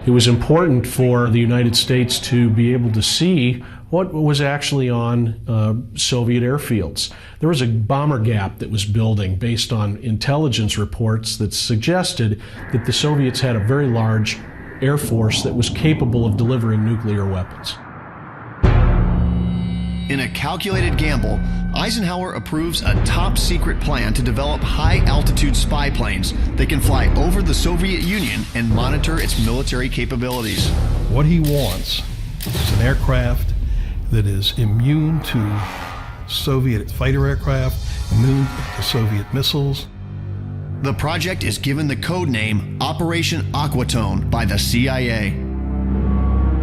It was important for the United States to be able to see what was actually on Soviet airfields. There was a bomber gap that was building based on intelligence reports that suggested that the Soviets had a very large air force that was capable of delivering nuclear weapons. In a calculated gamble, Eisenhower approves a top-secret plan to develop high-altitude spy planes that can fly over the Soviet Union and monitor its military capabilities. What he wants is an aircraft that is immune to Soviet fighter aircraft, immune to Soviet missiles. The project is given the code name Operation Aquatone by the CIA.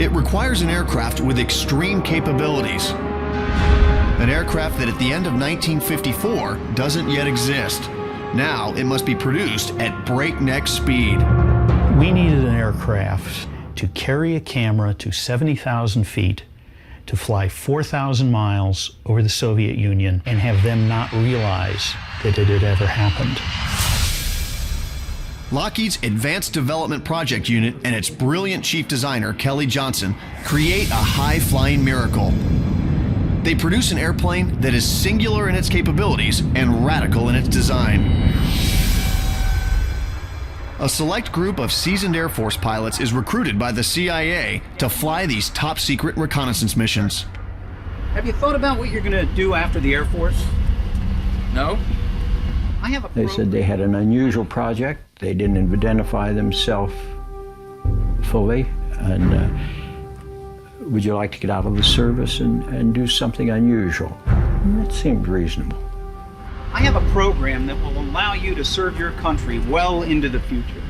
It requires an aircraft with extreme capabilities. An aircraft that at the end of 1954 doesn't yet exist. Now it must be produced at breakneck speed. We needed an aircraft to carry a camera to 70,000 feet, to fly 4,000 miles over the Soviet Union and have them not realize that it had ever happened. Lockheed's Advanced Development Project Unit and its brilliant chief designer, Kelly Johnson, create a high-flying miracle. They produce an airplane that is singular in its capabilities and radical in its design. A select group of seasoned Air Force pilots is recruited by the CIA to fly these top-secret reconnaissance missions. Have you thought about what you're going to do after the Air Force? No? They said they had an unusual project. They didn't identify themselves fully. And would you like to get out of the service and do something unusual? And that seemed reasonable. I have a program that will allow you to serve your country well into the future.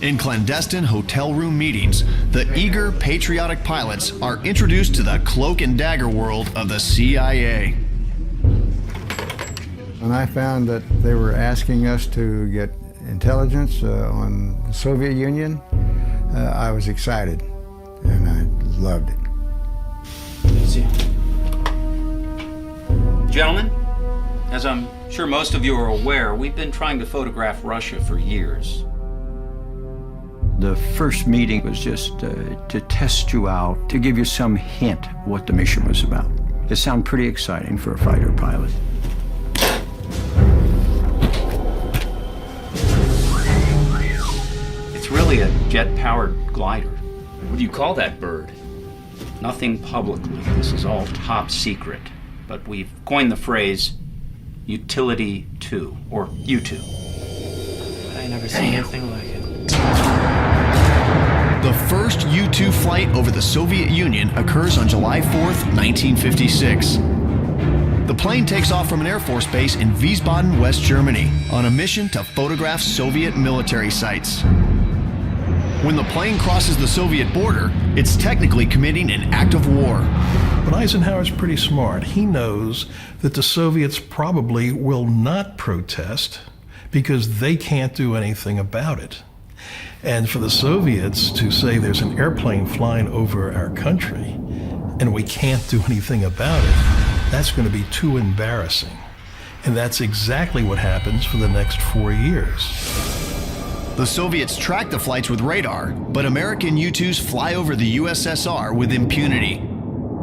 In clandestine hotel room meetings, the eager, patriotic pilots are introduced to the cloak and dagger world of the CIA. When I found that they were asking us to get intelligence on the Soviet Union, I was excited, and I loved it. Gentlemen, as I'm sure most of you are aware, we've been trying to photograph Russia for years. The first meeting was just to test you out, to give you some hint what the mission was about. It sounded pretty exciting for a fighter pilot. It's really a jet-powered glider. What do you call that bird? Nothing publicly. This is all top secret. But we've coined the phrase Utility 2, or U-2. I ain't never seen anything like it. The first U-2 flight over the Soviet Union occurs on July 4th, 1956. The plane takes off from an Air Force base in Wiesbaden, West Germany, on a mission to photograph Soviet military sites. When the plane crosses the Soviet border, it's technically committing an act of war. But Eisenhower's pretty smart. He knows that the Soviets probably will not protest because they can't do anything about it. And for the Soviets to say there's an airplane flying over our country and we can't do anything about it, that's going to be too embarrassing. And that's exactly what happens for the next 4 years. The Soviets track the flights with radar, but American U-2s fly over the USSR with impunity,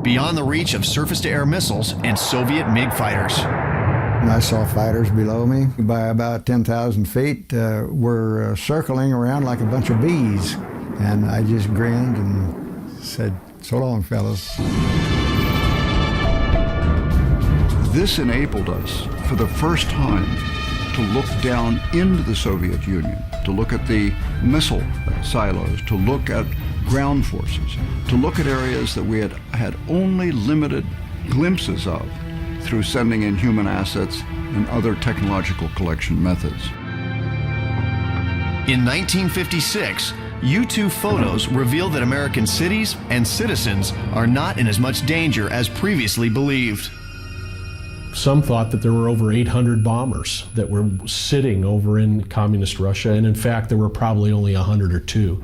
beyond the reach of surface-to-air missiles and Soviet MiG fighters. I saw fighters below me by about 10,000 feet were circling around like a bunch of bees. And I just grinned and said, "So long, fellas." This enabled us, for the first time, to look down into the Soviet Union, to look at the missile silos, to look at ground forces, to look at areas that we had only limited glimpses of through sending in human assets and other technological collection methods. In 1956, U-2 photos reveal that American cities and citizens are not in as much danger as previously believed. Some thought that there were over 800 bombers that were sitting over in communist Russia, and in fact there were probably only 100 or 2.